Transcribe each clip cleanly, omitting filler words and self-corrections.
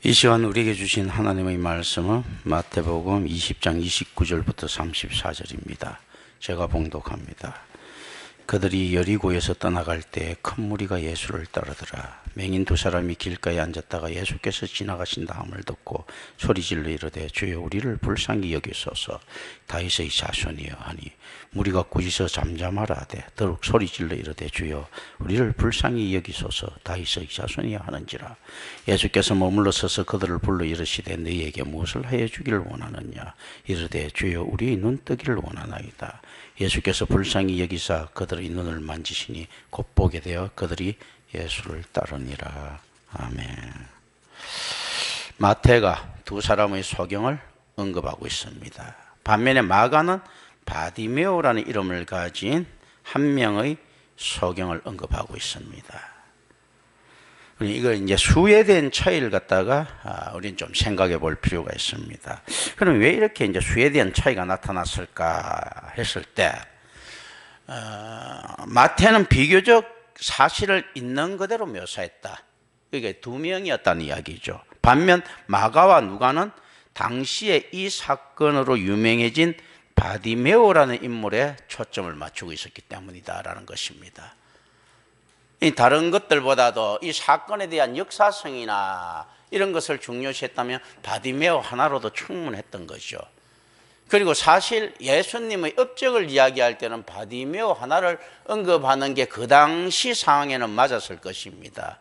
이 시간 우리에게 주신 하나님의 말씀은 마태복음 20장 29절부터 34절입니다. 제가 봉독합니다. 그들이 여리고에서 떠나갈 때 큰 무리가 예수를 따르더라. 맹인 두 사람이 길가에 앉았다가 예수께서 지나가신다 함을 듣고 소리질러 이르되 주여 우리를 불쌍히 여기소서 다윗의 자손이여 하니 무리가 꾸짖어 잠잠하라 하되 더욱 소리질러 이르되 주여 우리를 불쌍히 여기소서 다윗의 자손이여 하는지라. 예수께서 머물러 서서 그들을 불러 이르시되 너희에게 무엇을 하여 주기를 원하느냐. 이르되 주여 우리의 눈 뜨기를 원하나이다. 예수께서 불쌍히 여기사 그들의 눈을 만지시니 곧 보게 되어 그들이 예수를 따르니라. 아멘. 마태가 두 사람의 소경을 언급하고 있습니다. 반면에 마가는 바디메오라는 이름을 가진 한 명의 소경을 언급하고 있습니다. 이걸 이제 수에 대한 차이를 갖다가 우리는 좀 생각해 볼 필요가 있습니다. 그럼 왜 이렇게 이제 수에 대한 차이가 나타났을까 했을 때, 마태는 비교적 사실을 있는 그대로 묘사했다. 그게 두 명이었다는 이야기죠. 반면 마가와 누가는 당시에 이 사건으로 유명해진 바디메오라는 인물에 초점을 맞추고 있었기 때문이다라는 것입니다. 다른 것들보다도 이 사건에 대한 역사성이나 이런 것을 중요시했다면 바디메오 하나로도 충분했던 거죠. 그리고 사실 예수님의 업적을 이야기할 때는 바디메오 하나를 언급하는 게 그 당시 상황에는 맞았을 것입니다.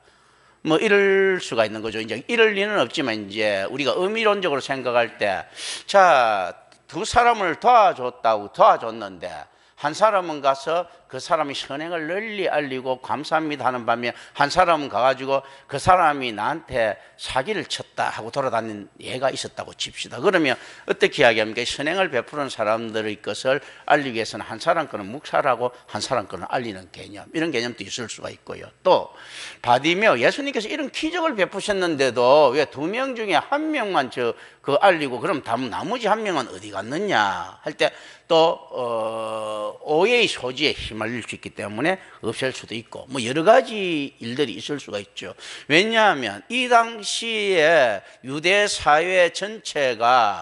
뭐 이럴 수가 있는 거죠. 이제 이럴 리는 없지만 이제 우리가 의미론적으로 생각할 때, 자, 두 사람을 도와줬는데 한 사람은 가서 그 사람이 선행을 널리 알리고 감사합니다 하는 반면 한 사람은 가가지고 그 사람이 나한테 사기를 쳤다 하고 돌아다니는 예가 있었다고 칩시다. 그러면 어떻게 이야기합니까? 선행을 베푸는 사람들의 것을 알리기 위해서는 한 사람 거는 묵살하고 한 사람 거는 알리는 개념, 이런 개념도 있을 수가 있고요. 또 바디메오, 예수님께서 이런 기적을 베푸셨는데도 왜 두 명 중에 한 명만 그 알리고 그럼 나머지 한 명은 어디 갔느냐 할 때 또 오해의 소지에 휘말릴 수 있기 때문에 없앨 수도 있고 뭐 여러 가지 일들이 있을 수가 있죠. 왜냐하면 이 당시에 유대 사회 전체라는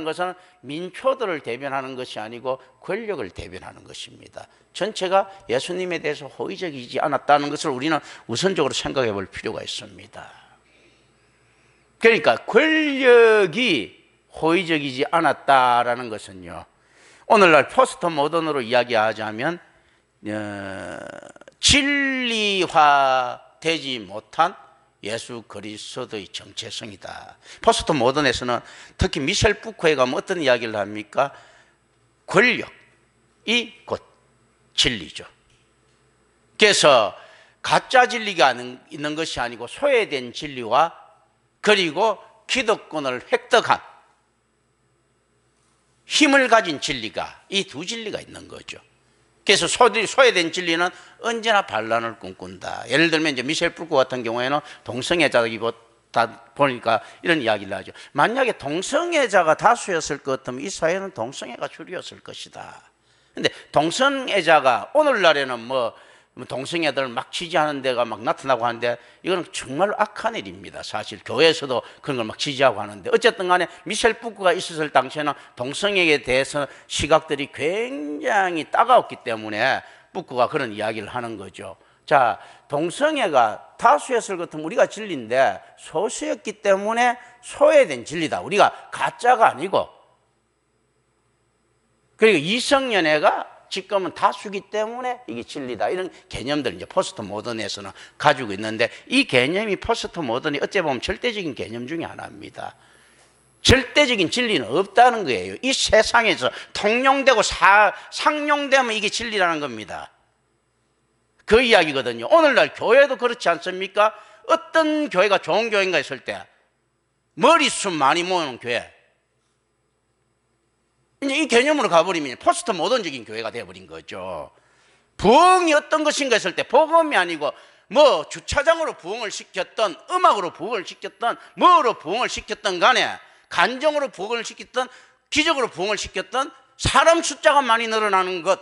것은 민초들을 대변하는 것이 아니고 권력을 대변하는 것입니다. 전체가 예수님에 대해서 호의적이지 않았다는 것을 우리는 우선적으로 생각해 볼 필요가 있습니다. 그러니까 권력이 호의적이지 않았다라는 것은요, 오늘날 포스트 모던으로 이야기하자면 진리화되지 못한 예수 그리스도의 정체성이다. 포스트 모던에서는 특히 미셸 푸코에 가면 어떤 이야기를 합니까? 권력이 곧 진리죠. 그래서 가짜 진리가 있는 것이 아니고 소외된 진리와 그리고 기득권을 획득한 힘을 가진 진리가, 이 두 진리가 있는 거죠. 그래서 소외된 진리는 언제나 반란을 꿈꾼다. 예를 들면 이제 미셸 푸코 같은 경우에는 동성애자이다 보니까 이런 이야기를 하죠. 만약에 동성애자가 다수였을 것 같으면 이 사회는 동성애가 주류였을 것이다. 근데 동성애자가 오늘날에는 뭐 동성애들을 막 지지하는 데가 막 나타나고 하는데 이거는 정말 악한 일입니다. 사실 교회에서도 그런 걸 막 지지하고 하는데 어쨌든 간에 미셸 푸코가 있었을 당시에는 동성애에 대해서 시각들이 굉장히 따가웠기 때문에 푸코가 그런 이야기를 하는 거죠. 자, 동성애가 다수였을 것 같으면 우리가 진리인데 소수였기 때문에 소외된 진리다. 우리가 가짜가 아니고, 그리고 이성연애가 지금은 다수기 때문에 이게 진리다. 이런 개념들 이제 포스트 모던에서는 가지고 있는데, 이 개념이 포스트 모던이 어찌 보면 절대적인 개념 중에 하나입니다. 절대적인 진리는 없다는 거예요. 이 세상에서 통용되고 상용되면 이게 진리라는 겁니다. 그 이야기거든요. 오늘날 교회도 그렇지 않습니까? 어떤 교회가 좋은 교회인가 했을 때 머리숱 많이 모으는 교회, 이제 이 개념으로 가버리면 포스트 모던적인 교회가 되어버린 거죠. 부흥이 어떤 것인가 했을 때 복음이 아니고 뭐 주차장으로 부흥을 시켰던, 음악으로 부흥을 시켰던, 뭐로 부흥을 시켰던 간에 간정으로 부흥을 시켰던, 기적으로 부흥을 시켰던, 사람 숫자가 많이 늘어나는 것,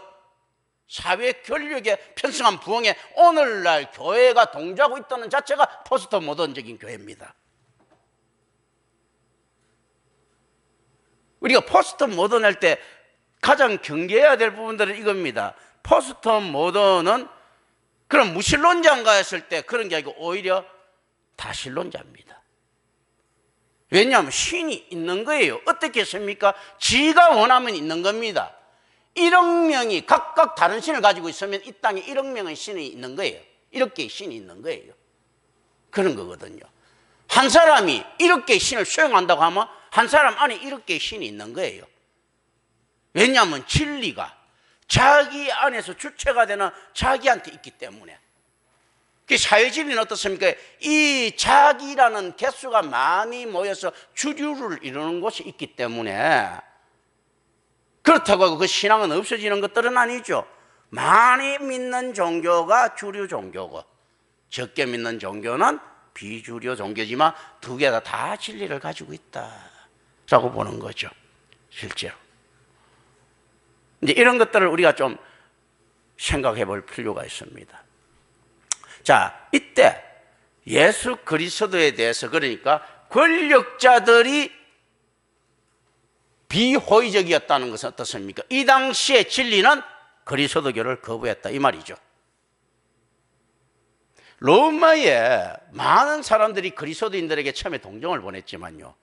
사회 권력에 편승한 부흥에 오늘날 교회가 동조하고 있다는 자체가 포스트 모던적인 교회입니다. 우리가 포스트 모던 할 때 가장 경계해야 될 부분들은 이겁니다. 포스트 모던은 그런 무신론자인가 했을 때 그런 게 아니고 오히려 다신론자입니다. 왜냐하면 신이 있는 거예요. 어떻게 했습니까? 지가 원하면 있는 겁니다. 1억 명이 각각 다른 신을 가지고 있으면 이 땅에 1억 명의 신이 있는 거예요. 1억 개의 신이 있는 거예요. 그런 거거든요. 한 사람이 1억 개의 신을 수용한다고 하면 한 사람 안에 1억 개의 신이 있는 거예요. 왜냐하면 진리가 자기 안에서 주체가 되는 자기한테 있기 때문에. 그 사회진리는 어떻습니까? 이 자기라는 개수가 많이 모여서 주류를 이루는 곳이 있기 때문에 그렇다고 하고 그 신앙은 없어지는 것들은 아니죠. 많이 믿는 종교가 주류 종교고 적게 믿는 종교는 비주류 종교지만 두 개 다 진리를 가지고 있다라고 보는 거죠. 실제로. 이제 이런 것들을 우리가 좀 생각해 볼 필요가 있습니다. 자, 이때 예수 그리스도에 대해서 그러니까 권력자들이 비호의적이었다는 것은 어떻습니까? 이 당시의 진리는 그리스도교를 거부했다 이 말이죠. 로마에 많은 사람들이 그리스도인들에게 처음에 동정을 보냈지만요,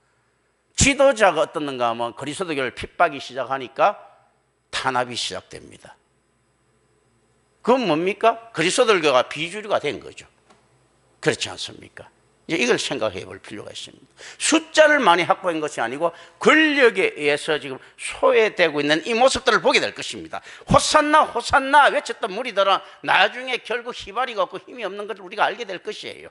지도자가 어떻는가 하면 그리스도교를 핍박이 시작하니까 탄압이 시작됩니다. 그건 뭡니까? 그리스도교가 비주류가 된 거죠. 그렇지 않습니까? 이제 이걸 생각해 볼 필요가 있습니다. 숫자를 많이 확보한 것이 아니고 권력에 의해서 지금 소외되고 있는 이 모습들을 보게 될 것입니다. 호산나 호산나 외쳤던 무리들은 나중에 결국 희발이가 없고 힘이 없는 것을 우리가 알게 될 것이에요.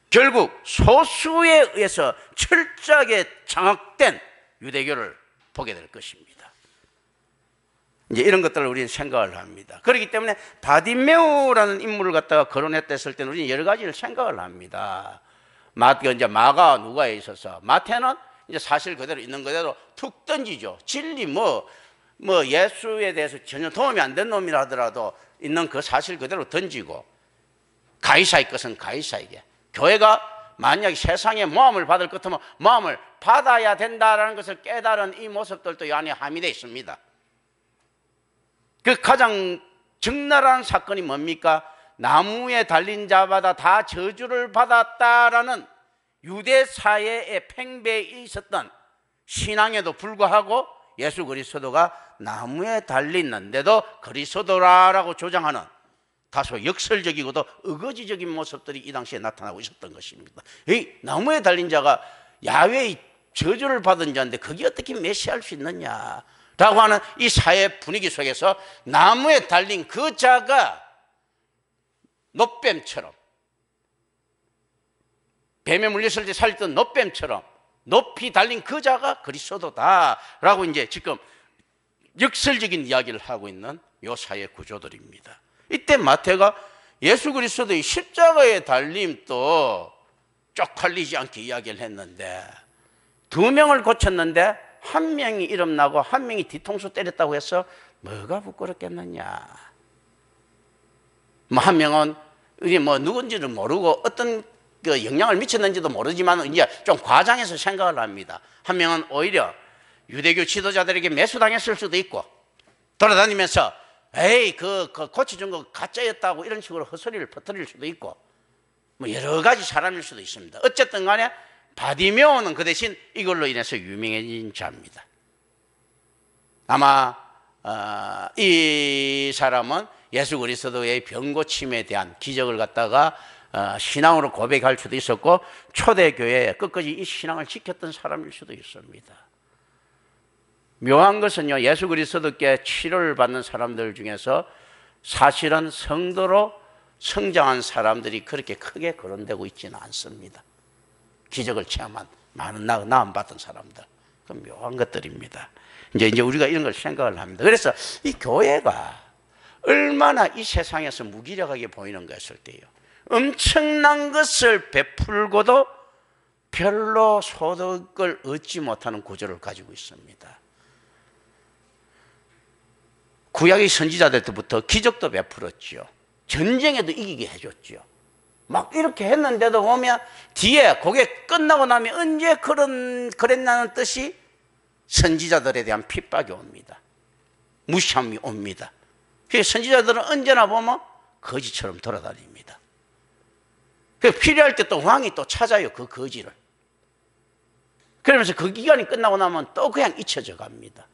결국 소수에 의해서 철저하게 장악된 유대교를 보게 될 것입니다. 이제 이런 것들을 우리는 생각을 합니다. 그렇기 때문에 바디메오라는 인물을 갖다가 거론했다 했을 때는 우리는 여러 가지를 생각을 합니다. 이제 마가 누가에 있어서 마태는 이제 사실 그대로 있는 그대로 툭 던지죠. 진리 예수에 대해서 전혀 도움이 안 된 놈이라 하더라도 있는 그 사실 그대로 던지고 가이사의 것은 가이사에게, 교회가 만약 세상에 모함을 받을 것 같으면 모함을 받아야 된다는 것을 깨달은 이 모습들도 이 안에 함유되어 있습니다. 그 가장 적나라한 사건이 뭡니까? 나무에 달린 자마다 다 저주를 받았다라는 유대 사회의 팽배에 있었던 신앙에도 불구하고 예수 그리스도가 나무에 달렸는데도 그리스도라고 조장하는 다소 역설적이고도 의거지적인 모습들이 이 당시에 나타나고 있었던 것입니다. 이 나무에 달린 자가 야훼의 저주를 받은 자인데 그게 어떻게 메시아일 수 있느냐 라고 하는 이 사회 분위기 속에서 나무에 달린 그 자가 놋뱀처럼, 뱀에 물렸을 때 살던 놋뱀처럼 높이 달린 그 자가 그리스도다라고 이제 지금 역설적인 이야기를 하고 있는 요 사회 구조들입니다. 이때 마태가 예수 그리스도의 십자가에 달림도 쪽팔리지 않게 이야기를 했는데, 두 명을 고쳤는데 한 명이 이름 나고 한 명이 뒤통수 때렸다고 해서 뭐가 부끄럽겠느냐. 한 명은 우리 누군지를 모르고 어떤 그 영향을 미쳤는지도 모르지만 이제 좀 과장해서 생각을 합니다. 한 명은 오히려 유대교 지도자들에게 매수당했을 수도 있고, 돌아다니면서 에이 그 고쳐준 거 가짜였다고 이런 식으로 헛소리를 퍼뜨릴 수도 있고, 여러 가지 사람일 수도 있습니다. 어쨌든 간에 바디메오는 그 대신 이걸로 인해서 유명해진 자입니다. 아마 이 사람은 예수 그리스도의 병고침에 대한 기적을 갖다가 신앙으로 고백할 수도 있었고, 초대교회에 끝까지 이 신앙을 지켰던 사람일 수도 있습니다. 묘한 것은요, 예수 그리스도께 치료를 받는 사람들 중에서 사실은 성도로 성장한 사람들이 그렇게 크게 거론되고 있지는 않습니다. 기적을 체험한 많은 나음받은 사람들, 그 묘한 것들입니다. 이제 우리가 이런 걸 생각을 합니다. 그래서 이 교회가 얼마나 이 세상에서 무기력하게 보이는가 했을 때요, 엄청난 것을 베풀고도 별로 소득을 얻지 못하는 구조를 가지고 있습니다. 구약의 선지자들 때부터 기적도 베풀었죠. 전쟁에도 이기게 해줬죠. 막 이렇게 했는데도 보면 뒤에 그게 끝나고 나면 언제 그랬나는 뜻이 선지자들에 대한 핍박이 옵니다. 무시함이 옵니다. 그래서 선지자들은 언제나 보면 거지처럼 돌아다닙니다. 그래서 필요할 때 또 왕이 또 찾아요, 그 거지를. 그러면서 그 기간이 끝나고 나면 또 그냥 잊혀져 갑니다.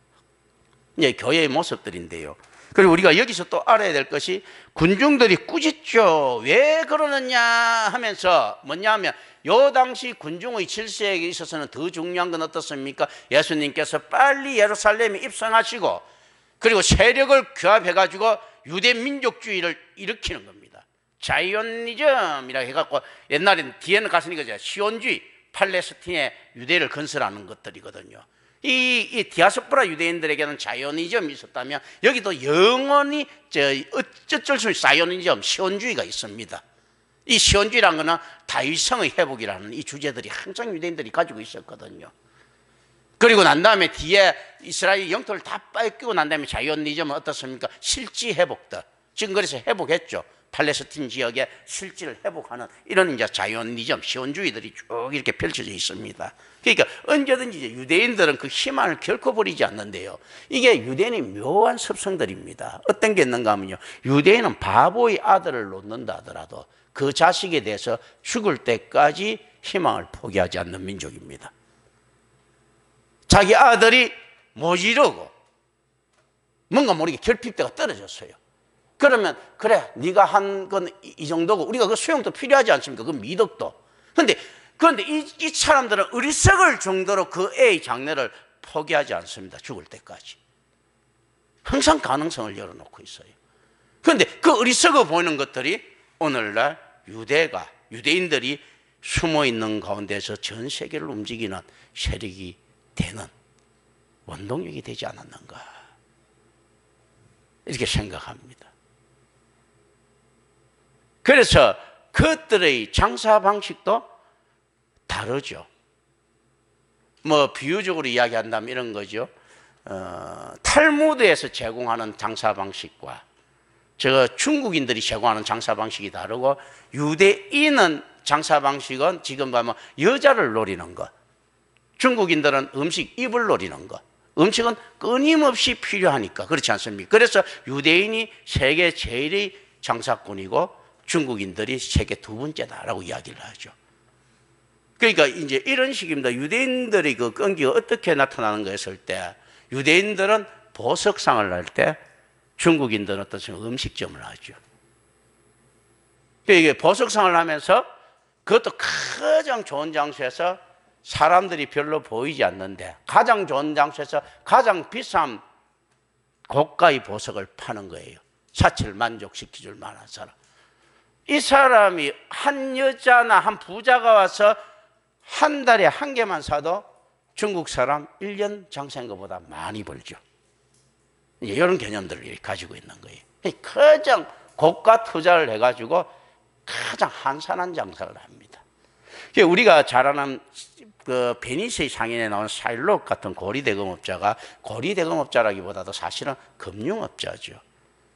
이제 교회의 모습들인데요. 그리고 우리가 여기서 또 알아야 될 것이 군중들이 꾸짖죠. 왜 그러느냐 하면서 뭐냐 하면 요 당시 군중의 질서에 있어서는 더 중요한 건 어떻습니까? 예수님께서 빨리 예루살렘에 입성하시고 그리고 세력을 규합해가지고 유대 민족주의를 일으키는 겁니다. 자이오니즘이라고 해갖고 옛날에는 뒤에는 갔으니까 시온주의, 팔레스틴에 유대를 건설하는 것들이거든요. 이 디아스포라 유대인들에게는 자이오니즘이 있었다면 여기도 영원히 어쩔 수 없이 자이오니즘, 시온주의가 있습니다. 이 시온주의라는 것은 다윗성의 회복이라는 이 주제들이 항상 유대인들이 가지고 있었거든요. 그리고 난 다음에 뒤에 이스라엘 영토를 다 뺏기고 난 다음에 자이오니즘은 어떻습니까? 실지 회복들. 지금 그래서 회복했죠. 팔레스틴 지역의 실지를 회복하는 이런 이제 자이오니즘, 시온주의들이 쭉 이렇게 펼쳐져 있습니다. 그러니까 언제든지 이제 유대인들은 그 희망을 결코 버리지 않는데요. 이게 유대인의 묘한 습성들입니다. 어떤 게 있는가 하면요. 유대인은 바보의 아들을 놓는다 하더라도 그 자식에 대해서 죽을 때까지 희망을 포기하지 않는 민족입니다. 자기 아들이 모지르고 뭔가 모르게 결핍대가 떨어졌어요. 그러면 그래 네가 한 건 이 정도고 우리가 그 수용도 필요하지 않습니까? 그 미덕도. 그런데 이 사람들은 어리석을 정도로 그 애의 장래를 포기하지 않습니다. 죽을 때까지. 항상 가능성을 열어놓고 있어요. 그런데 그 어리석어 보이는 것들이 오늘날 유대인들이 숨어있는 가운데서 전 세계를 움직이는 세력이 되는 원동력이 되지 않았는가 이렇게 생각합니다. 그래서 그것들의 장사 방식도 다르죠. 뭐 비유적으로 이야기한다면 이런 거죠. 탈무드에서 제공하는 장사 방식과 중국인들이 제공하는 장사 방식이 다르고 유대인은 장사 방식은 지금 보면 여자를 노리는 것, 중국인들은 음식 입을 노리는 것. 음식은 끊임없이 필요하니까 그렇지 않습니까? 그래서 유대인이 세계 제일의 장사꾼이고 중국인들이 세계 두 번째다라고 이야기를 하죠. 그러니까 이제 이런 식입니다. 유대인들의 그 끈기가 어떻게 나타나는가 했을 때 유대인들은 보석상을 할 때 중국인들은 어떤 음식점을 하죠. 그러니까 이게 보석상을 하면서 그것도 가장 좋은 장소에서 사람들이 별로 보이지 않는데 가장 좋은 장소에서 가장 비싼 고가의 보석을 파는 거예요. 사치를 만족시켜 줄 만한 사람. 이 사람이 한 여자나 한 부자가 와서 한 달에 한 개만 사도 중국 사람 1년 장사한 것보다 많이 벌죠. 이런 개념들을 가지고 있는 거예요. 가장 고가 투자를 해가지고 가장 한산한 장사를 합니다. 우리가 잘 아는 그 베니스의 상인에 나온 샤일록 같은 고리대금업자가 고리대금업자라기보다도 사실은 금융업자죠.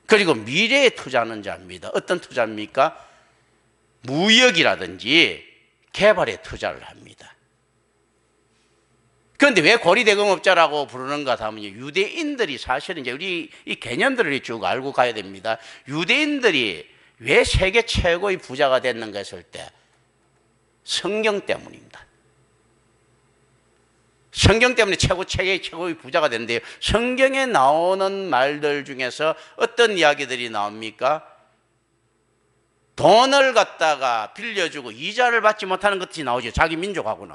그리고 미래에 투자하는 자입니다. 어떤 투자입니까? 무역이라든지 개발에 투자를 합니다. 그런데 왜 고리대금업자라고 부르는가 하면 유대인들이 사실은 이제 우리 이 개념들을 쭉 알고 가야 됩니다. 유대인들이 왜 세계 최고의 부자가 됐는가 했을 때 성경 때문입니다. 성경 때문에 최고의 부자가 됐는데요. 성경에 나오는 말들 중에서 어떤 이야기들이 나옵니까? 돈을 갖다가 빌려주고 이자를 받지 못하는 것이 나오죠. 자기 민족하고는.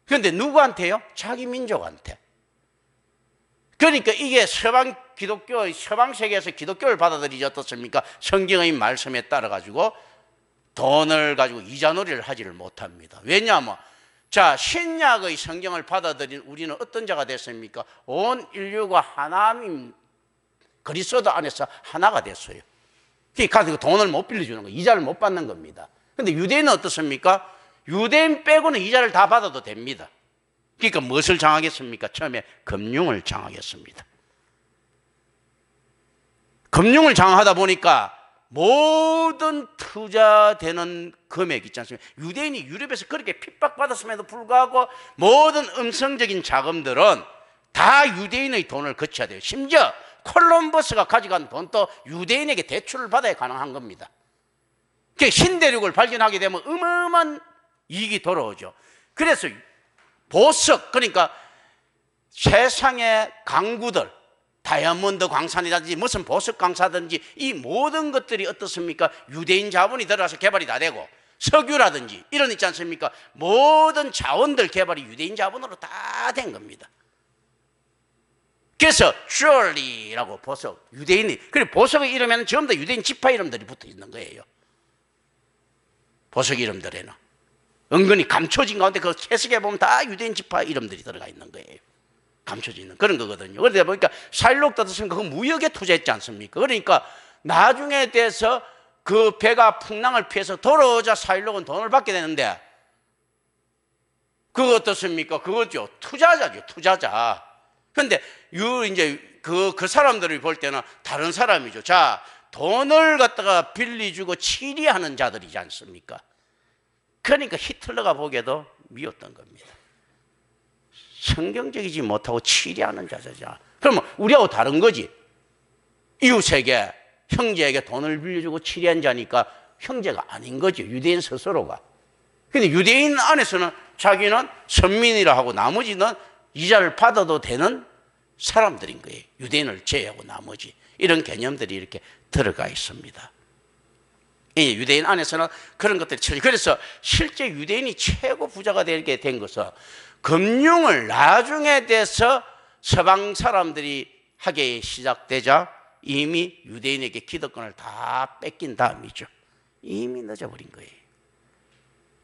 그런데 누구한테요? 자기 민족한테. 그러니까 이게 서방 세계에서 기독교를 받아들이지 어떻습니까? 성경의 말씀에 따라 가지고 돈을 가지고 이자놀이를 하지를 못합니다. 왜냐하면 신약의 성경을 받아들인 우리는 어떤 자가 됐습니까? 온 인류가 하나님 그리스도 안에서 하나가 됐어요. 그러니까 돈을 못 빌려주는 거예요. 이자를 못 받는 겁니다. 그런데 유대인은 어떻습니까? 유대인 빼고는 이자를 다 받아도 됩니다. 그러니까 무엇을 정하겠습니까? 처음에 금융을 정하겠습니다. 금융을 장악하다 보니까 모든 투자되는 금액 있지 않습니까? 유대인이 유럽에서 그렇게 핍박받았음에도 불구하고 모든 음성적인 자금들은 다 유대인의 돈을 거쳐야 돼요. 심지어 콜럼버스가 가져간 돈도 유대인에게 대출을 받아야 가능한 겁니다. 신대륙을 발견하게 되면 어마어마한 이익이 돌아오죠. 그래서 보석, 그러니까 세상의 강구들, 다이아몬드 광산이라든지 무슨 보석 광사든지 이 모든 것들이 어떻습니까? 유대인 자본이 들어가서 개발이 다 되고, 석유라든지 이런 있지 않습니까? 모든 자원들 개발이 유대인 자본으로 다 된 겁니다. 그래서 슈얼리라고 보석, 유대인이, 그리고 보석의 이름에는 전부 다 유대인 지파 이름들이 붙어 있는 거예요. 보석 이름들에는 은근히 감춰진 가운데 그 해석해 보면 다 유대인 지파 이름들이 들어가 있는 거예요. 감춰져 있는 그런 거거든요. 그러다 보니까 샤일록도 어떻습니까? 그 무역에 투자했지 않습니까? 그러니까 나중에 돼서 그 배가 풍랑을 피해서 돌아오자 샤일록은 돈을 받게 되는데, 그거 어떻습니까? 그거죠. 투자자죠. 투자자. 근데 이제 그 사람들이 볼 때는 다른 사람이죠. 자, 돈을 갖다가 빌려주고 치리하는 자들이지 않습니까? 그러니까 히틀러가 보기에도 미웠던 겁니다. 성경적이지 못하고 치리하는 자자. 그러면 우리하고 다른 거지. 이웃에게, 형제에게 돈을 빌려주고 치리한 자니까 형제가 아닌 거죠. 유대인 스스로가. 근데 유대인 안에서는 자기는 선민이라 하고 나머지는 이자를 받아도 되는 사람들인 거예요. 유대인을 제외하고 나머지. 이런 개념들이 이렇게 들어가 있습니다. 이 유대인 안에서는 그런 것들이 처리. 그래서 실제 유대인이 최고 부자가 되게 된 것은 금융을 나중에 돼서 서방 사람들이 하게 시작되자 이미 유대인에게 기득권을 다 뺏긴 다음이죠. 이미 늦어버린 거예요.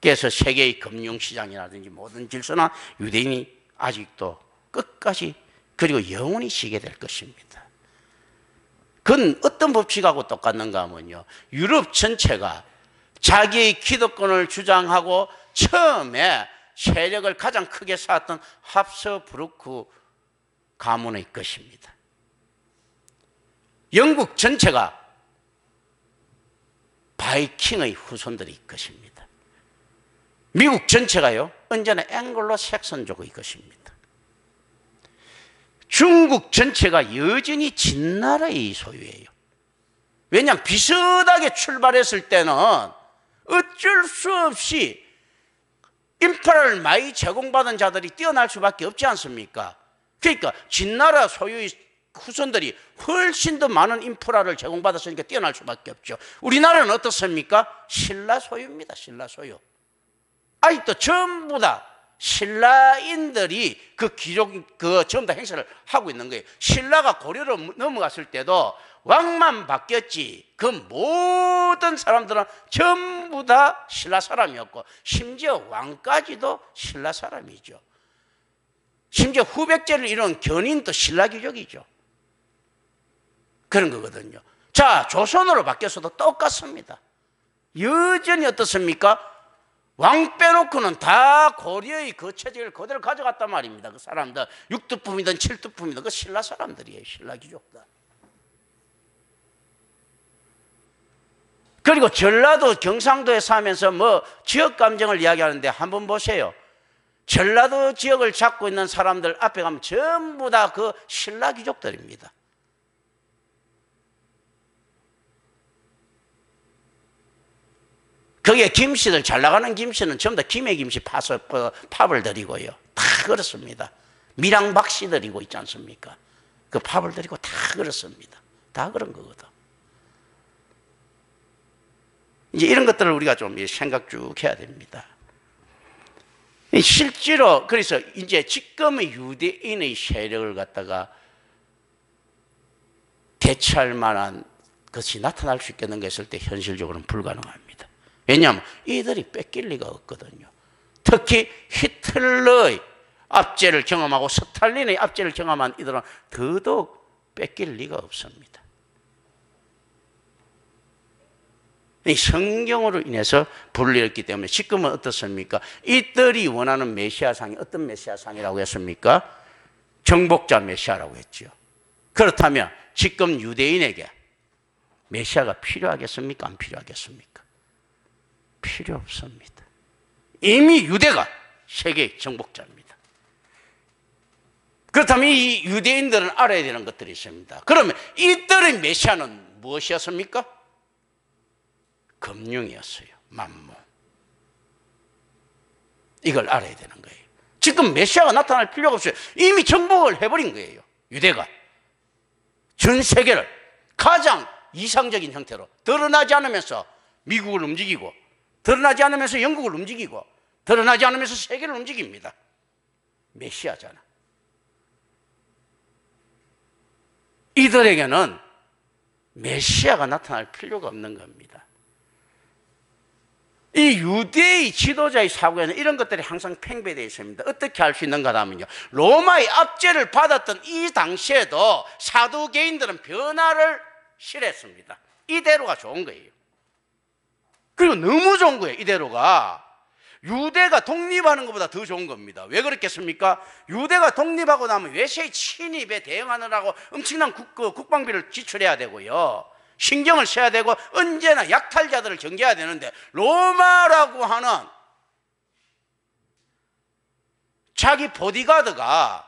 그래서 세계의 금융시장이라든지 모든 질서는 유대인이 아직도 끝까지 그리고 영원히 쉬게 될 것입니다. 그건 어떤 법칙하고 똑같는가 하면요, 유럽 전체가 자기의 기득권을 주장하고 처음에 세력을 가장 크게 쌓았던 합스부르크 가문의 것입니다. 영국 전체가 바이킹의 후손들의 것입니다. 미국 전체가요, 언제나 앵글로 색선족의 것입니다. 중국 전체가 여전히 진나라의 소유예요. 왜냐하면 비슷하게 출발했을 때는 어쩔 수 없이 인프라를 많이 제공받은 자들이 뛰어날 수밖에 없지 않습니까? 그러니까 진나라 소유의 후손들이 훨씬 더 많은 인프라를 제공받았으니까 뛰어날 수밖에 없죠. 우리나라는 어떻습니까? 신라 소유입니다. 신라 소유. 아직도 전부 다 신라인들이 그 기록, 전부 다 행사를 하고 있는 거예요. 신라가 고려로 넘어갔을 때도 왕만 바뀌었지 그 모든 사람들은 전부 다 신라 사람이었고, 심지어 왕까지도 신라 사람이죠. 심지어 후백제를 이룬 견인도 신라 귀족이죠. 그런 거거든요. 자, 조선으로 바뀌어서도 똑같습니다. 여전히 어떻습니까? 왕 빼놓고는 다 고려의 그 체제를 그대로 가져갔단 말입니다. 그 사람들 육두품이든 칠두품이든 그 신라 사람들이에요. 신라 귀족들. 그리고 전라도 경상도에 사면서 뭐 지역 감정을 이야기하는데 한번 보세요. 전라도 지역을 잡고 있는 사람들 앞에 가면 전부 다 그 신라 귀족들입니다. 거기에 김씨들, 잘 나가는 김씨는 전부 다 김해 김씨 파서 팝을 드리고요. 다 그렇습니다. 밀양박씨들이고 있지 않습니까? 그 팝을 드리고 다 그렇습니다. 다 그런 거거든. 이제 이런 것들을 우리가 좀 생각 쭉 해야 됩니다. 실제로 그래서 이제 지금의 유대인의 세력을 갖다가 대체할 만한 것이 나타날 수 있겠는가 했을 때 현실적으로는 불가능합니다. 왜냐하면 이들이 뺏길 리가 없거든요. 특히 히틀러의 압제를 경험하고 스탈린의 압제를 경험한 이들은 더더욱 뺏길 리가 없습니다. 이 성경으로 인해서 분리했기 때문에 지금은 어떻습니까? 이들이 원하는 메시아상이 어떤 메시아상이라고 했습니까? 정복자 메시아라고 했죠. 그렇다면 지금 유대인에게 메시아가 필요하겠습니까? 안 필요하겠습니까? 필요 없습니다. 이미 유대가 세계의 정복자입니다. 그렇다면 이 유대인들은 알아야 되는 것들이 있습니다. 그러면 이들의 메시아는 무엇이었습니까? 금융이었어요. 만물. 이걸 알아야 되는 거예요. 지금 메시아가 나타날 필요가 없어요. 이미 정복을 해버린 거예요. 유대가 전 세계를 가장 이상적인 형태로 드러나지 않으면서 미국을 움직이고, 드러나지 않으면서 영국을 움직이고, 드러나지 않으면서 세계를 움직입니다. 메시아잖아. 이들에게는 메시아가 나타날 필요가 없는 겁니다. 이 유대의 지도자의 사고에는 이런 것들이 항상 팽배되어 있습니다. 어떻게 할 수 있는가 하면요, 로마의 압제를 받았던 이 당시에도 사두개인들은 변화를 싫어했습니다. 이대로가 좋은 거예요. 그리고 너무 좋은 거예요. 이대로가 유대가 독립하는 것보다 더 좋은 겁니다. 왜 그렇겠습니까? 유대가 독립하고 나면 외세의 침입에 대응하느라고 엄청난 국방비를 지출해야 되고요, 신경을 써야 되고, 언제나 약탈자들을 경계해야 되는데, 로마라고 하는 자기 보디가드가,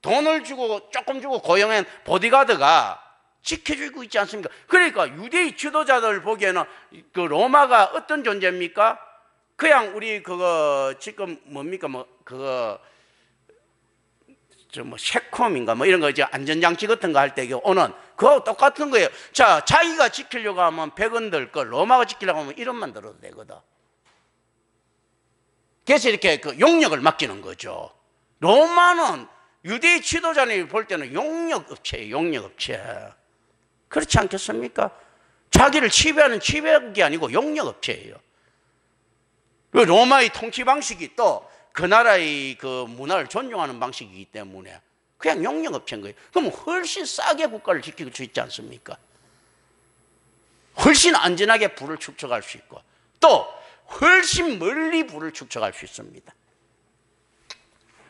돈을 주고 조금 주고 고용한 보디가드가 지켜주고 있지 않습니까? 그러니까 유대의 지도자들 보기에는 그 로마가 어떤 존재입니까? 그냥 우리 그거 지금 뭡니까, 뭐 그거 뭐 세콤인가 뭐 이런 거 이제 안전장치 같은 거 할 때 오는 그거 똑같은 거예요. 자, 자기가 지키려고 하면 100원 들 걸 로마가 지키려고 하면 1원만 들어도 되거든. 그래서 이렇게 그 용역을 맡기는 거죠. 로마는 유대의 지도자들이 볼 때는 용역업체예요. 용역업체. 그렇지 않겠습니까? 자기를 지배하는 지배국이 아니고 용역업체예요. 로마의 통치 방식이 또 그 나라의 그 문화를 존중하는 방식이기 때문에 그냥 용역업체인 거예요. 그럼 훨씬 싸게 국가를 지킬 수 있지 않습니까? 훨씬 안전하게 부를 축적할 수 있고, 또 훨씬 멀리 부를 축적할 수 있습니다.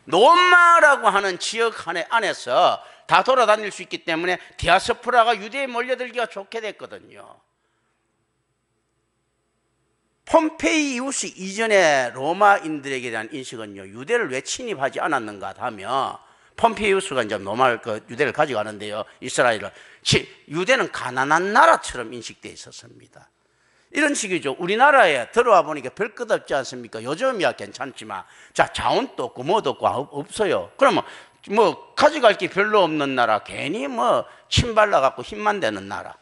로마라고 하는 지역 안에서 다 돌아다닐 수 있기 때문에 디아스포라가 유대에 몰려들기가 좋게 됐거든요. 폼페이우스 이전에 로마인들에게 대한 인식은요, 유대를 왜 침입하지 않았는가 하면, 폼페이우스가 이제 유대를 가져가는데요, 이스라엘을. 유대는 가난한 나라처럼 인식되어 있었습니다. 이런 식이죠. 우리나라에 들어와 보니까 별 것 없지 않습니까? 요즘이야 괜찮지만, 자, 자원도 없고 뭐도 없고 없어요. 그러면 뭐 가져갈 게 별로 없는 나라, 괜히 뭐 침발라 갖고 힘만 되는 나라,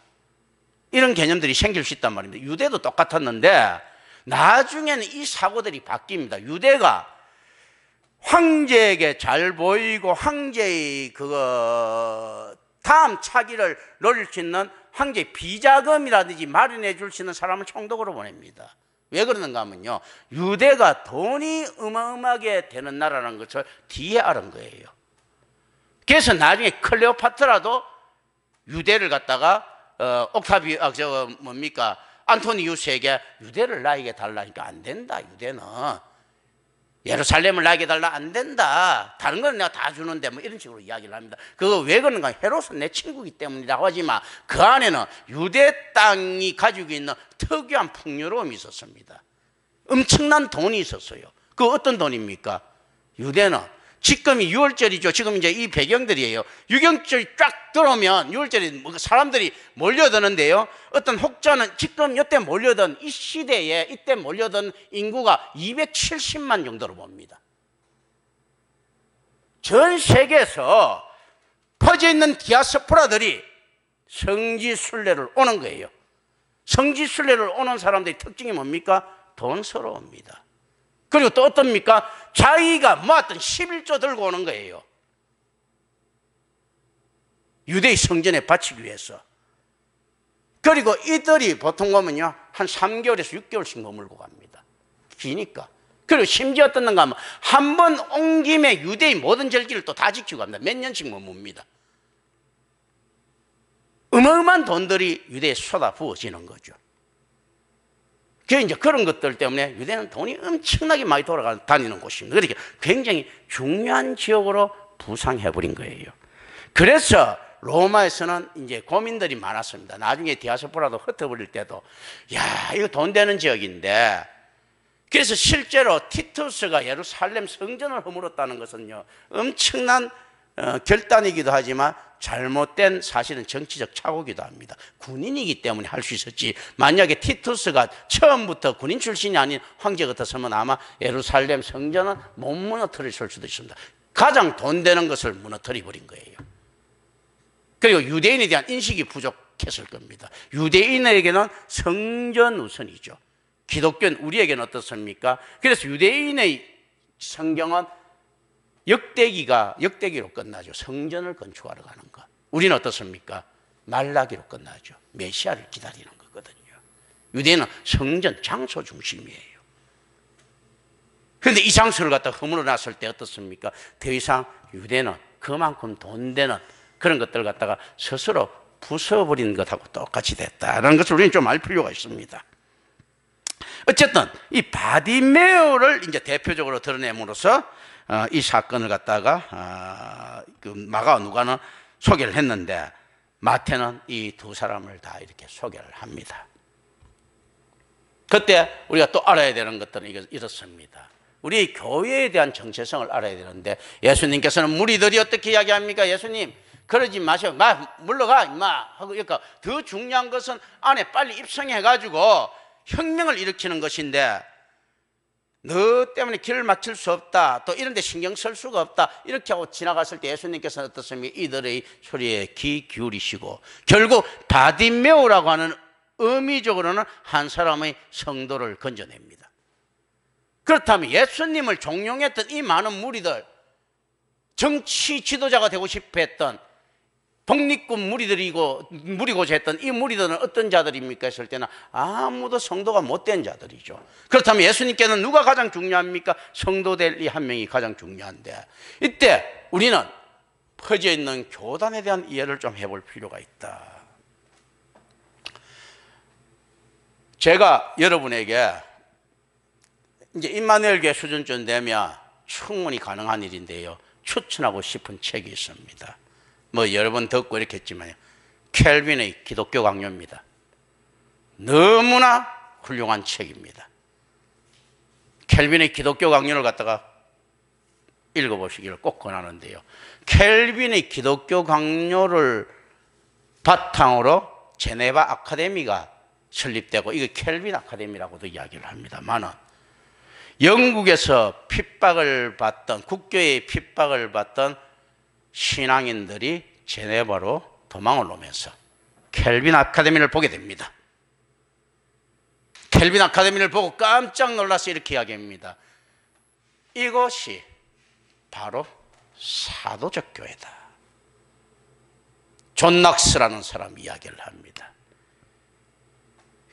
이런 개념들이 생길 수 있단 말입니다. 유대도 똑같았는데 나중에는 이 사고들이 바뀝니다. 유대가 황제에게 잘 보이고 황제의 그거 다음 차기를 노릴 수 있는 황제의 비자금이라든지 마련해 줄 수 있는 사람을 총독으로 보냅니다. 왜 그러는가 하면요, 유대가 돈이 어마어마하게 되는 나라라는 것을 뒤에 알은 거예요. 그래서 나중에 클레오파트라도 유대를 갖다가 안토니우스에게 유대를 나에게 달라니까 안 된다. 유대는 예루살렘을 나에게 달라, 안 된다. 다른 건 내가 다 주는데 뭐 이런 식으로 이야기를 합니다. 그거 왜 그런가? 헤롯은 내 친구이기 때문이라고 하지만 그 안에는 유대 땅이 가지고 있는 특유한 풍요로움이 있었습니다. 엄청난 돈이 있었어요. 그 어떤 돈입니까? 유대는 지금이 6월절이죠. 지금 이제 이 배경들이에요. 유경절이 쫙 들어오면 6월절이 사람들이 몰려드는데요, 어떤 혹자는 지금 이때 몰려든 이 시대에 이때 몰려든 인구가 270만 정도로 봅니다. 전 세계에서 퍼져 있는 디아스포라들이 성지순례를 오는 거예요. 성지순례를 오는 사람들의 특징이 뭡니까? 돈스러웁니다. 그리고 또 어떻습니까? 자기가 모았던 11조 들고 오는 거예요. 유대의 성전에 바치기 위해서. 그리고 이들이 보통 보면요, 한 3개월에서 6개월씩 머물고 갑니다. 기니까. 그리고 심지어 어떻는가 하면 한 번 온 김에 유대의 모든 절기를 또 다 지키고 갑니다. 몇 년씩 머뭅니다. 어마어마한 돈들이 유대에 쏟아 부어지는 거죠. 그게 이제 그런 것들 때문에 유대는 돈이 엄청나게 많이 돌아다니는 곳입니다. 그러니까 굉장히 중요한 지역으로 부상해버린 거예요. 그래서 로마에서는 이제 고민들이 많았습니다. 나중에 디아스포라도 흩어버릴 때도 야, 이거 돈 되는 지역인데, 그래서 실제로 티투스가 예루살렘 성전을 허물었다는 것은요, 엄청난 결단이기도 하지만 잘못된 사실은 정치적 착오기도 합니다. 군인이기 때문에 할 수 있었지, 만약에 티투스가 처음부터 군인 출신이 아닌 황제 같았으면 아마 예루살렘 성전은 못 무너뜨렸을 수도 있습니다. 가장 돈 되는 것을 무너뜨려 버린 거예요. 그리고 유대인에 대한 인식이 부족했을 겁니다. 유대인에게는 성전 우선이죠. 기독교는 우리에게는 어떻습니까? 그래서 유대인의 성경은 역대기로 끝나죠. 성전을 건축하러 가는 것. 우리는 어떻습니까? 말라기로 끝나죠. 메시아를 기다리는 거거든요. 유대인은 성전 장소 중심이에요. 그런데 이 장소를 갖다 허물어 놨을 때 어떻습니까? 더 이상 유대는 그만큼 돈 되는 그런 것들을 갖다가 스스로 부숴버린 것하고 똑같이 됐다라는 것을 우리는 좀 알 필요가 있습니다. 어쨌든 이 바디메오를 이제 대표적으로 드러냄으로써 이 사건을 갖다가 그 마가와 누가는 소개를 했는데, 마태는 이 두 사람을 다 이렇게 소개를 합니다. 그때 우리가 또 알아야 되는 것들은 이렇습니다. 우리 교회에 대한 정체성을 알아야 되는데, 예수님께서는 무리들이 어떻게 이야기합니까? 예수님, 그러지 마시고 물러가 임마 하고, 그러니까 더 중요한 것은 안에 빨리 입성해가지고 혁명을 일으키는 것인데, 너 때문에 길을 막힐 수 없다, 또 이런 데 신경 쓸 수가 없다, 이렇게 하고 지나갔을 때 예수님께서는 어떻습니까? 이들의 소리에 귀 기울이시고, 결국 바디메오라고 하는 의미적으로는 한 사람의 성도를 건져냅니다. 그렇다면 예수님을 종용했던 이 많은 무리들, 정치 지도자가 되고 싶어 했던 독립군 무리고자 했던 이 무리들은 어떤 자들입니까 했을 때는 아무도 성도가 못된 자들이죠. 그렇다면 예수님께는 누가 가장 중요합니까? 성도 될 이 한 명이 가장 중요한데, 이때 우리는 퍼져 있는 교단에 대한 이해를 좀 해볼 필요가 있다. 제가 여러분에게 이제 임마누엘 교회 수준쯤 되면 충분히 가능한 일인데요, 추천하고 싶은 책이 있습니다. 뭐 여러 번 듣고 이렇게 했지만요, 켈빈의 기독교 강요입니다. 너무나 훌륭한 책입니다. 켈빈의 기독교 강요를 갖다가 읽어보시기를 꼭 권하는데요, 켈빈의 기독교 강요를 바탕으로 제네바 아카데미가 설립되고, 이게 켈빈 아카데미라고도 이야기를 합니다만은, 영국에서 핍박을 받던, 국교의 핍박을 받던 신앙인들이 제네바로 도망을 오면서 켈빈 아카데미를 보게 됩니다. 켈빈 아카데미를 보고 깜짝 놀라서 이렇게 이야기합니다. 이것이 바로 사도적 교회다. 존 낙스라는 사람이 이야기를 합니다.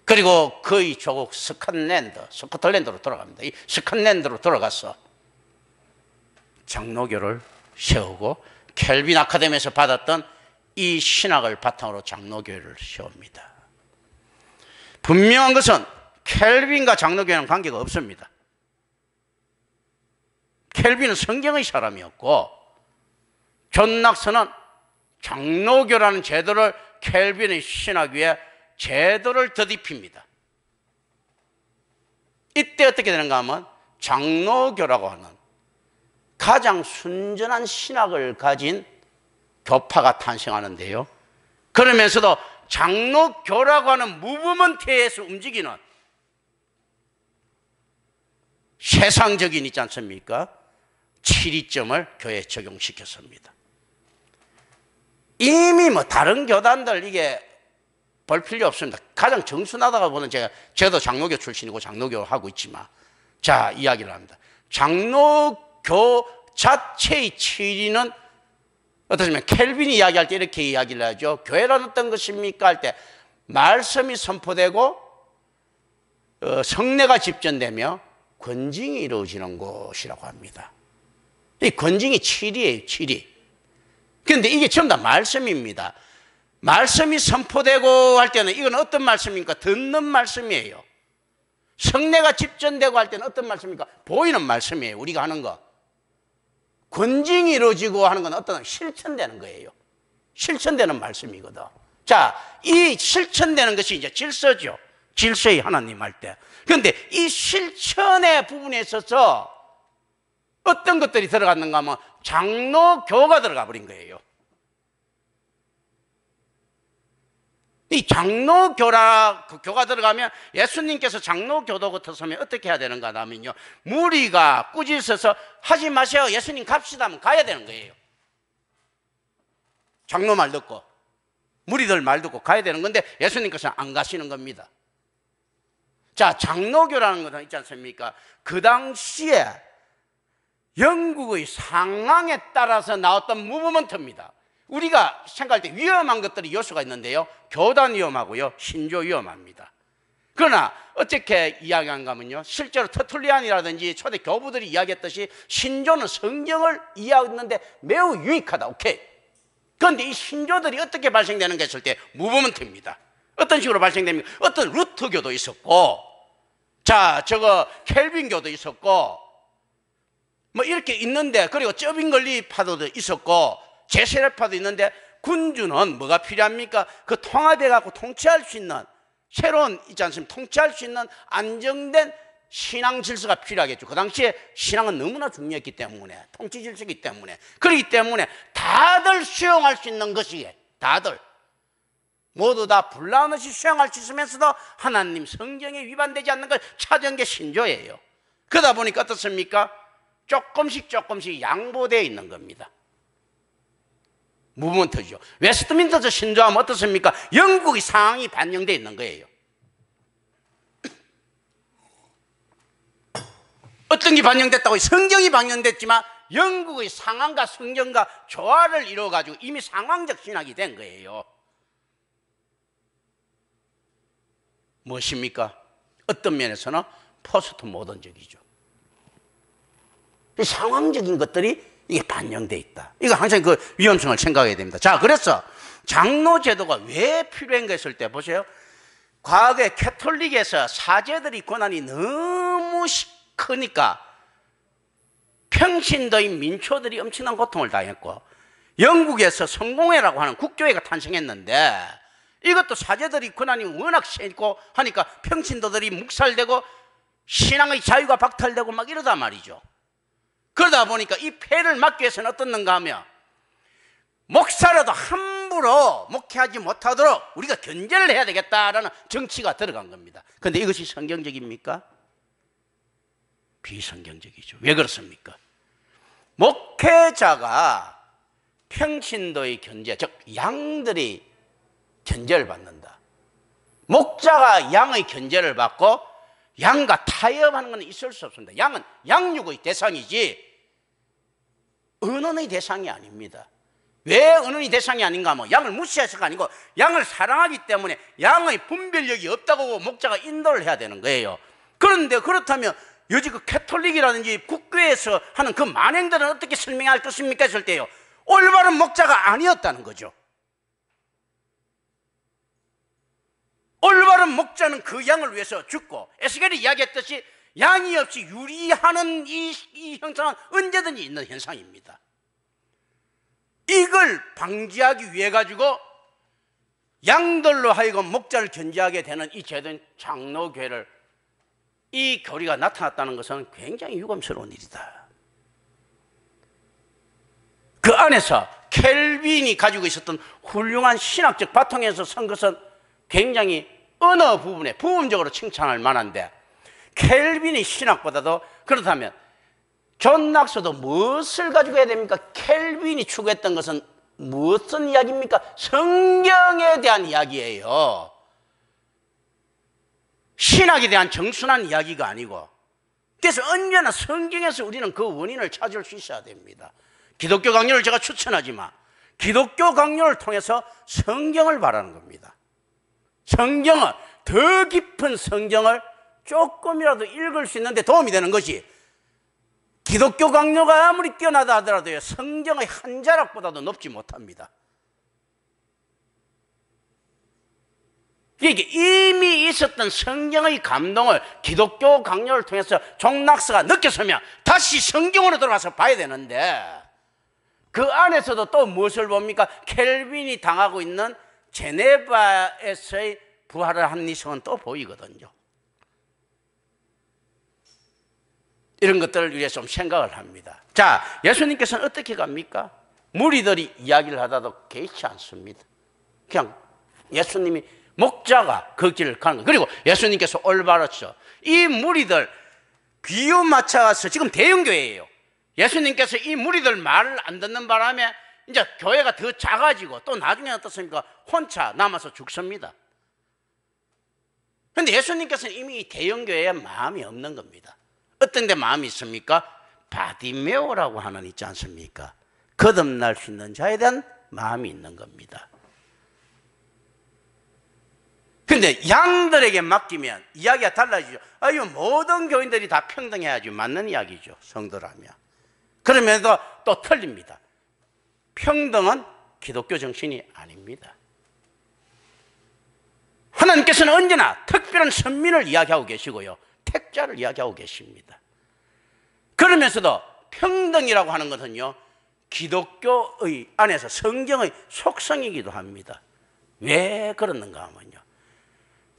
그리고 그의 조국 스코틀랜드로 돌아갑니다. 이 스코틀랜드로 돌아가서 장로교를 세우고, 켈빈 아카데미에서 받았던 이 신학을 바탕으로 장로교회를 세웁니다. 분명한 것은 켈빈과 장로교회는 관계가 없습니다. 켈빈은 성경의 사람이었고, 존 낙스는 장로교라는 제도를 켈빈의 신학 위에 제도를 덧입힙니다. 이때 어떻게 되는가 하면 장로교라고 하는 가장 순전한 신학을 가진 교파가 탄생하는데요, 그러면서도 장로교라고 하는 무브먼트에서 움직이는 세상적인 있지 않습니까? 7이점을 교회에 적용시켰습니다. 이미 뭐 다른 교단들 이게 볼 필요 없습니다. 가장 정순하다가 보는, 저도 장로교 출신이고 장로교 하고 있지만, 자, 이야기를 합니다. 장로교 자체의 7위는 어떻습니까? 켈빈이 이야기할 때 이렇게 이야기를 하죠. 교회란 어떤 것입니까? 할 때 말씀이 선포되고 성례가 집전되며 권징이 이루어지는 곳이라고 합니다. 이 권징이 7위예요, 7위. 그런데 이게 전부 다 말씀입니다. 말씀이 선포되고 할 때는 이건 어떤 말씀입니까? 듣는 말씀이에요. 성례가 집전되고 할 때는 어떤 말씀입니까? 보이는 말씀이에요, 우리가 하는 거. 권징이 이루어지고 하는 건 어떤 실천되는 거예요. 실천되는 말씀이거든. 자, 이 실천되는 것이 이제 질서죠. 질서의 하나님 할 때. 그런데 이 실천의 부분에 있어서 어떤 것들이 들어갔는가 하면 장로교가 들어가 버린 거예요. 이 장로교라 그 교가 들어가면 예수님께서 장로교도 같았으면 어떻게 해야 되는가 하면요, 무리가 꾸짖어서 하지 마세요, 예수님 갑시다 하면 가야 되는 거예요. 장로 말 듣고 무리들 말 듣고 가야 되는 건데 예수님께서는 안 가시는 겁니다. 자, 장로교라는 것은 있지 않습니까? 그 당시에 영국의 상황에 따라서 나왔던 무브먼트입니다. 우리가 생각할 때 위험한 것들이 요소가 있는데요, 교단 위험하고요, 신조 위험합니다. 그러나 어떻게 이야기한가 하면요, 실제로 터툴리안이라든지 초대 교부들이 이야기했듯이 신조는 성경을 이해하는데 매우 유익하다. 오케이. 그런데 이 신조들이 어떻게 발생되는 게 있을 때 무브먼트입니다. 어떤 식으로 발생됩니까? 어떤 루터교도 있었고, 자, 저거 켈빈교도 있었고, 뭐 이렇게 있는데, 그리고 쩌빙걸리파도 있었고, 제세례파도 있는데, 군주는 뭐가 필요합니까? 그 통합해 갖고 통치할 수 있는, 새로운 있지 않습니까? 통치할 수 있는 안정된 신앙 질서가 필요하겠죠. 그 당시에 신앙은 너무나 중요했기 때문에, 통치 질서이기 때문에, 그렇기 때문에 다들 수용할 수 있는 것이에요. 다들 모두 다 분란 없이 수용할 수 있으면서도 하나님 성경에 위반되지 않는 걸 찾은 게 신조예요. 그러다 보니까 어떻습니까? 조금씩 양보되어 있는 겁니다. 무브먼트죠. 웨스트민스터 신조하면 어떻습니까? 영국의 상황이 반영되어 있는 거예요. 어떤 게 반영됐다고? 성경이 반영됐지만 영국의 상황과 성경과 조화를 이루어가지고 이미 상황적 신학이 된 거예요. 무엇입니까? 어떤 면에서는 포스트 모던적이죠. 상황적인 것들이 이게 반영되어 있다. 이거 항상 그 위험성을 생각해야 됩니다. 자, 그래서 장로 제도가 왜 필요한가 했을 때 보세요. 과거에 캐톨릭에서 사제들이 권한이 너무 크니까 평신도인 민초들이 엄청난 고통을 당했고, 영국에서 성공회라고 하는 국교회가 탄생했는데 이것도 사제들이 권한이 워낙 세고 하니까 평신도들이 묵살되고 신앙의 자유가 박탈되고 막 이러단 말이죠. 그러다 보니까 이 폐해를 막기 위해서는 어떻는가 하면 목사라도 함부로 목회하지 못하도록 우리가 견제를 해야 되겠다라는 정치가 들어간 겁니다. 그런데 이것이 성경적입니까? 비성경적이죠. 왜 그렇습니까? 목회자가 평신도의 견제, 즉 양들이 견제를 받는다. 목자가 양의 견제를 받고 양과 타협하는 건 있을 수 없습니다. 양은 양육의 대상이지 은원의 대상이 아닙니다. 왜 은원의 대상이 아닌가 하면 양을 무시해서가 아니고 양을 사랑하기 때문에 양의 분별력이 없다고 목자가 인도를 해야 되는 거예요. 그런데 그렇다면 요즘 그 캐톨릭이라든지 국교에서 하는 그 만행들은 어떻게 설명할 것입니까 했을 때요, 올바른 목자가 아니었다는 거죠. 올바른 목자는 그 양을 위해서 죽고, 에스겔이 이야기했듯이 양이 없이 유리하는 이 형상은 언제든지 있는 현상입니다. 이걸 방지하기 위해 가지고 양들로 하여금 목자를 견제하게 되는 이 제도인 장로교회를, 이 교리가 나타났다는 것은 굉장히 유감스러운 일이다. 그 안에서 켈빈이 가지고 있었던 훌륭한 신학적 바탕에서 선 것은 굉장히 어느 부분에 부분적으로 칭찬할 만한데, 켈빈의 신학보다도, 그렇다면 존 낙서도 무엇을 가지고 해야 됩니까? 켈빈이 추구했던 것은 무슨 이야기입니까? 성경에 대한 이야기예요. 신학에 대한 정순한 이야기가 아니고. 그래서 언제나 성경에서 우리는 그 원인을 찾을 수 있어야 됩니다. 기독교 강요를 제가 추천하지만 기독교 강요를 통해서 성경을 바라는 겁니다. 성경을, 더 깊은 성경을 조금이라도 읽을 수 있는데 도움이 되는 것이, 기독교 강요가 아무리 뛰어나다 하더라도 성경의 한 자락보다도 높지 못합니다. 이게 이미 있었던 성경의 감동을 기독교 강요를 통해서 존 낙서가 느꼈으면 다시 성경으로 들어가서 봐야 되는데, 그 안에서도 또 무엇을 봅니까? 켈빈이 당하고 있는 제네바에서의 부활을 한 이성은 또 보이거든요. 이런 것들을 위해 좀 생각을 합니다. 자, 예수님께서는 어떻게 갑니까? 무리들이 이야기를 하다도 개의치 않습니다. 그냥 예수님이 목자가 그 길을 가는 거예요. 그리고 예수님께서 올바르죠. 이 무리들 비유 맞춰서 지금 대형교회예요. 예수님께서 이 무리들 말을 안 듣는 바람에 이제 교회가 더 작아지고 또 나중에 어떻습니까? 혼자 남아서 죽습니다. 그런데 예수님께서는 이미 이 대형교회에 마음이 없는 겁니다. 어떤 데 마음이 있습니까? 바디메오라고 하는 있지 않습니까? 거듭날 수 있는 자에 대한 마음이 있는 겁니다. 근데 양들에게 맡기면 이야기가 달라지죠. 아유, 모든 교인들이 다 평등해야지. 맞는 이야기죠, 성도라면. 그러면서 또 틀립니다. 평등은 기독교 정신이 아닙니다. 하나님께서는 언제나 특별한 선민을 이야기하고 계시고요, 택자를 이야기하고 계십니다. 그러면서도 평등이라고 하는 것은요, 기독교의 안에서 성경의 속성이기도 합니다. 왜 그러는가 하면요,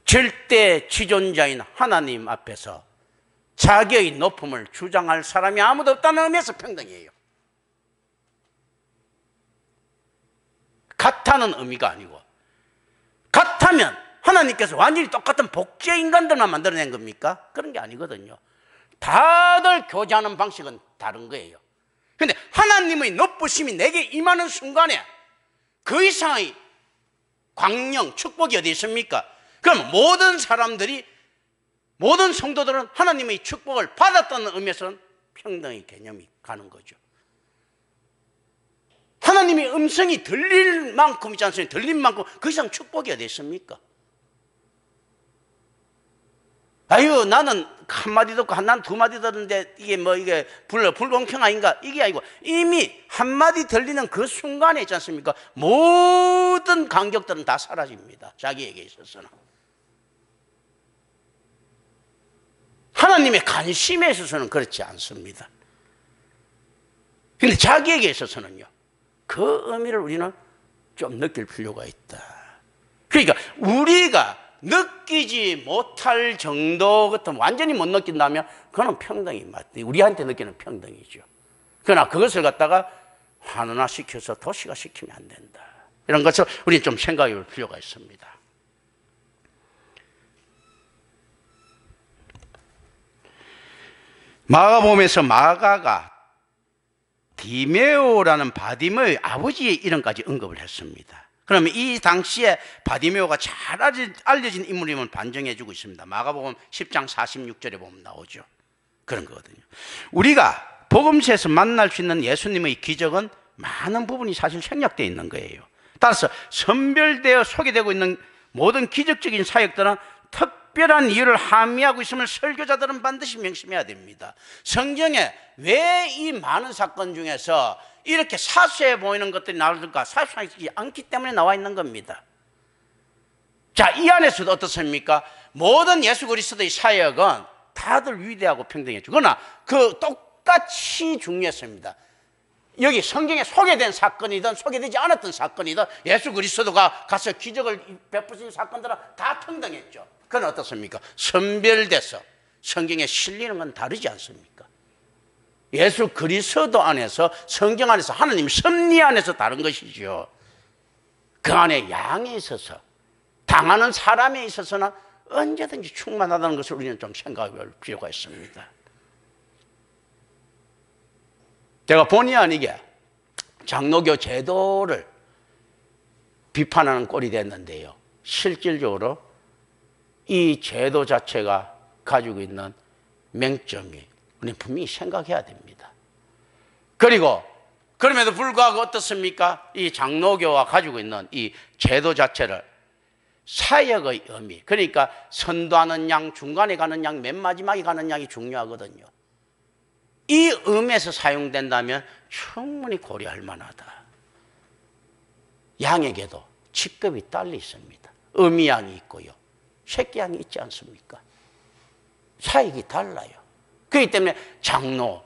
절대 지존자인 하나님 앞에서 자기의 높음을 주장할 사람이 아무도 없다는 의미에서 평등이에요. 같다는 의미가 아니고, 같다면 하나님께서 완전히 똑같은 복제 인간들만 만들어낸 겁니까? 그런 게 아니거든요. 다들 교제하는 방식은 다른 거예요. 그런데 하나님의 높으심이 내게 임하는 순간에 그 이상의 광령, 축복이 어디 있습니까? 그럼 모든 사람들이, 모든 성도들은 하나님의 축복을 받았다는 의미에서는 평등의 개념이 가는 거죠. 하나님의 음성이 들릴 만큼 있지 않습니까? 들린 만큼 그 이상 축복이 어디 있습니까? 아유, 나는 한마디 듣고 난 두 마디 듣는데 이게 뭐 이게 불공평 아닌가? 이게 아니고 이미 한마디 들리는 그 순간에 있지 않습니까? 모든 간격들은 다 사라집니다. 자기에게 있어서는. 하나님의 관심에 있어서는 그렇지 않습니다. 그런데 자기에게 있어서는요, 그 의미를 우리는 좀 느낄 필요가 있다. 그러니까 우리가 느끼지 못할 정도 같은, 완전히 못 느낀다면 그건 평등이 맞다. 우리한테 느끼는 평등이죠. 그러나 그것을 갖다가 환원화시켜서 도시화시키면 안 된다. 이런 것을 우리 좀 생각해 볼 필요가 있습니다. 마가복음에서 마가가 디메오라는 바디메오의 아버지의 이름까지 언급을 했습니다. 그러면 이 당시에 바디메오가 잘 알려진 인물임을 반증해 주고 있습니다. 마가복음 10장 46절에 보면 나오죠. 그런 거거든요. 우리가 복음서에서 만날 수 있는 예수님의 기적은 많은 부분이 사실 생략되어 있는 거예요. 따라서 선별되어 소개되고 있는 모든 기적적인 사역들은 특별한 이유를 함의하고 있음을 설교자들은 반드시 명심해야 됩니다. 성경에 왜 이 많은 사건 중에서 이렇게 사소해 보이는 것들이 나올까? 사소하지 않기 때문에 나와 있는 겁니다. 자, 이 안에서도 어떻습니까? 모든 예수 그리스도의 사역은 다들 위대하고 평등했죠. 그러나 그 똑같이 중요했습니다. 여기 성경에 소개된 사건이든 소개되지 않았던 사건이든 예수 그리스도가 가서 기적을 베푸신 사건들은 다 평등했죠. 그건 어떻습니까? 선별돼서 성경에 실리는 건 다르지 않습니까? 예수 그리스도 안에서, 성경 안에서, 하나님 섭리 안에서 다른 것이죠. 그 안에 양에 있어서, 당하는 사람에 있어서는 언제든지 충만하다는 것을 우리는 좀 생각해 볼 필요가 있습니다. 제가 본의 아니게 장로교 제도를 비판하는 꼴이 됐는데요, 실질적으로 이 제도 자체가 가지고 있는 맹점이 우리는 분명히 생각해야 됩니다. 그리고 그럼에도 불구하고 어떻습니까? 이 장로교가 가지고 있는 이 제도 자체를 사역의 의미, 그러니까 선도하는 양, 중간에 가는 양, 맨 마지막에 가는 양이 중요하거든요. 이 의미에서 사용된다면 충분히 고려할 만하다. 양에게도 직급이 딸려 있습니다. 어미양이 있고요, 새끼양이 있지 않습니까? 사역이 달라요. 그렇기 때문에 장로,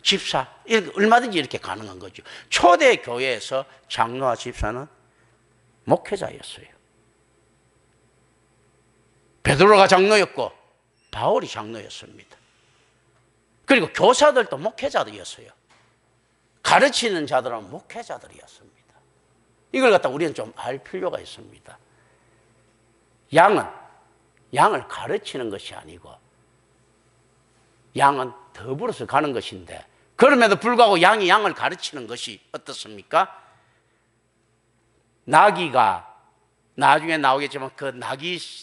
집사, 얼마든지 이렇게 가능한 거죠. 초대 교회에서 장로와 집사는 목회자였어요. 베드로가 장로였고 바울이 장로였습니다. 그리고 교사들도 목회자들이었어요. 가르치는 자들은 목회자들이었습니다. 이걸 갖다 우리는 좀 알 필요가 있습니다. 양을 가르치는 것이 아니고 양은 더불어서 가는 것인데, 그럼에도 불구하고 양이 양을 가르치는 것이 어떻습니까? 나귀가 나중에 나오겠지만 그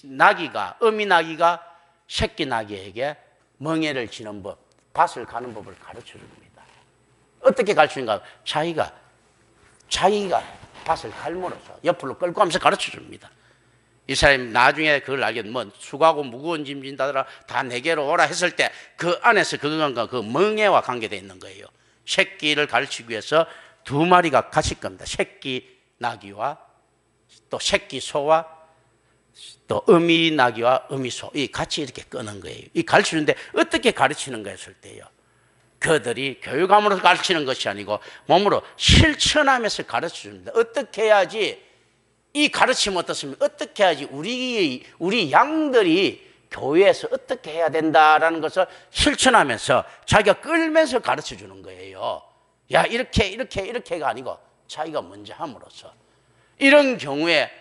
나귀가 어미 나귀가 새끼 나귀에게 멍에를 치는 법, 밭을 가는 법을 가르쳐 줍니다. 어떻게 가르치는가? 자기가 밭을 갈므로써 옆으로 끌고 가면서 가르쳐 줍니다. 이 사람이 나중에 그걸 알게 뭐 수고하고 무거운 짐 진다더라 다 내게로 오라 했을 때 그 안에서 그건가 그 멍에와 관계되어 있는 거예요. 새끼를 가르치기 위해서 두 마리가 같이 겁니다. 새끼 나귀와 또 새끼 소와 또 어미 나귀와 어미 소, 이 같이 이렇게 끄는 거예요. 이 가르치는데 어떻게 가르치는가 했을 때요, 그들이 교육함으로 가르치는 것이 아니고 몸으로 실천하면서 가르쳐 줍니다. 어떻게 해야지 이 가르치면 어떻습니까? 어떻게 해야지 우리 양들이 교회에서 어떻게 해야 된다라는 것을 실천하면서 자기가 끌면서 가르쳐 주는 거예요. 야, 이렇게가 아니고 자기가 먼저 함으로써. 이런 경우에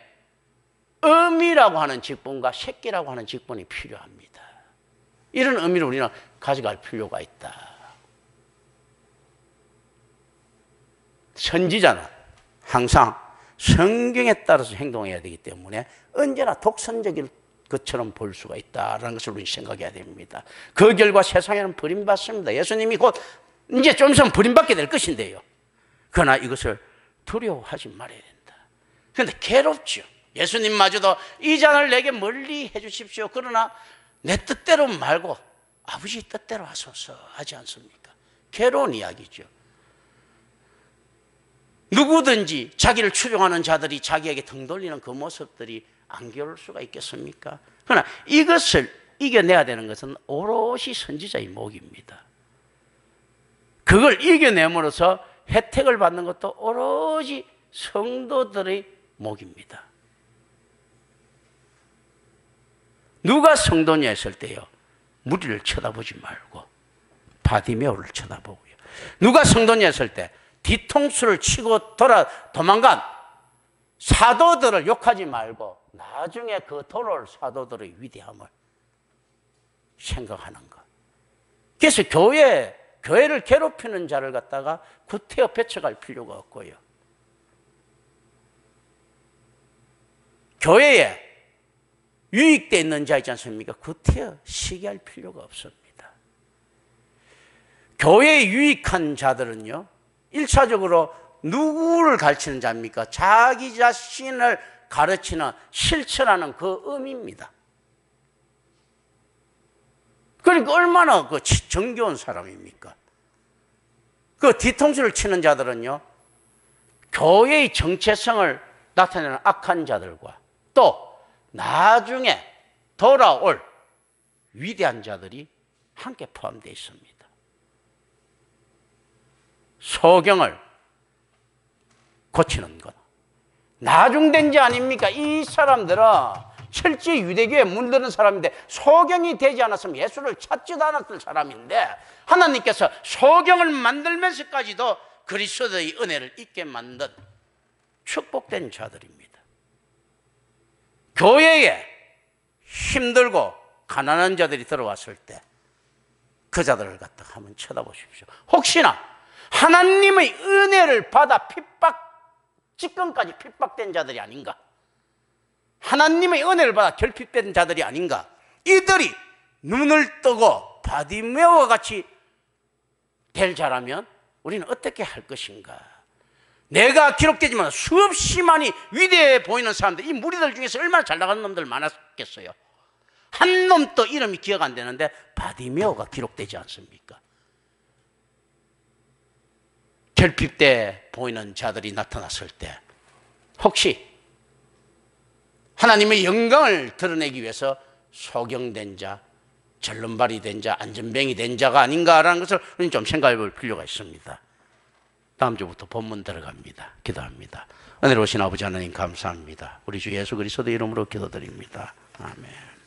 어미라고 하는 직분과 새끼라고 하는 직분이 필요합니다. 이런 의미를 우리는 가져갈 필요가 있다. 선지자는 항상 성경에 따라서 행동해야 되기 때문에 언제나 독선적일 것처럼 볼 수가 있다는 것을 우리는 생각해야 됩니다. 그 결과 세상에는 버림받습니다. 예수님이 곧 이제 좀 있으면 버림받게 될 것인데요. 그러나 이것을 두려워하지 말아야 된다. 그런데 괴롭죠. 예수님마저도 이 잔을 내게 멀리 해주십시오. 그러나 내 뜻대로 말고 아버지 뜻대로 하소서 하지 않습니까? 괴로운 이야기죠. 누구든지 자기를 추종하는 자들이 자기에게 등 돌리는 그 모습들이 안 괴로울 수가 있겠습니까? 그러나 이것을 이겨내야 되는 것은 오롯이 선지자의 몫입니다. 그걸 이겨내므로써 혜택을 받는 것도 오롯이 성도들의 몫입니다. 누가 성도냐 했을 때요, 무리를 쳐다보지 말고 바디메오를 쳐다보고요. 누가 성도냐 했을 때 뒤통수를 치고 도망간 사도들을 욕하지 말고 나중에 그 돌아올 사도들의 위대함을 생각하는 것. 그래서 교회를 괴롭히는 자를 갖다가 구태여 배척할 필요가 없고요. 교회에 유익되어 있는 자 있지 않습니까? 구태여 시기할 필요가 없습니다. 교회에 유익한 자들은요, 1차적으로 누구를 가르치는 자입니까? 자기 자신을 가르치는, 실천하는 그 의미입니다. 그러니까 얼마나 그 정겨운 사람입니까? 그 뒤통수를 치는 자들은요, 교회의 정체성을 나타내는 악한 자들과 또 나중에 돌아올 위대한 자들이 함께 포함되어 있습니다. 소경을 고치는 것, 나중된 자 아닙니까? 이 사람들은 실제 유대교에 물드는 사람인데 소경이 되지 않았으면 예수를 찾지도 않았을 사람인데 하나님께서 소경을 만들면서까지도 그리스도의 은혜를 잊게 만든 축복된 자들입니다. 교회에 힘들고 가난한 자들이 들어왔을 때 그 자들을 갖다 한번 쳐다보십시오. 혹시나 하나님의 은혜를 받아 지금까지 핍박된 자들이 아닌가? 하나님의 은혜를 받아 결핍된 자들이 아닌가? 이들이 눈을 뜨고 바디메오와 같이 될 자라면 우리는 어떻게 할 것인가? 내가 기록되지만 수없이 많이 위대해 보이는 사람들, 이 무리들 중에서 얼마나 잘 나가는 놈들 많았겠어요. 한 놈도 이름이 기억 안 되는데 바디메오가 기록되지 않습니까? 결핍돼 보이는 자들이 나타났을 때 혹시 하나님의 영광을 드러내기 위해서 소경된 자, 절름발이 된 자, 안전뱅이 된 자가 아닌가라는 것을 우리는 좀 생각해 볼 필요가 있습니다. 다음 주부터 본문 들어갑니다. 기도합니다. 은혜로우신 아버지 하나님 감사합니다. 우리 주 예수 그리스도의 이름으로 기도드립니다. 아멘.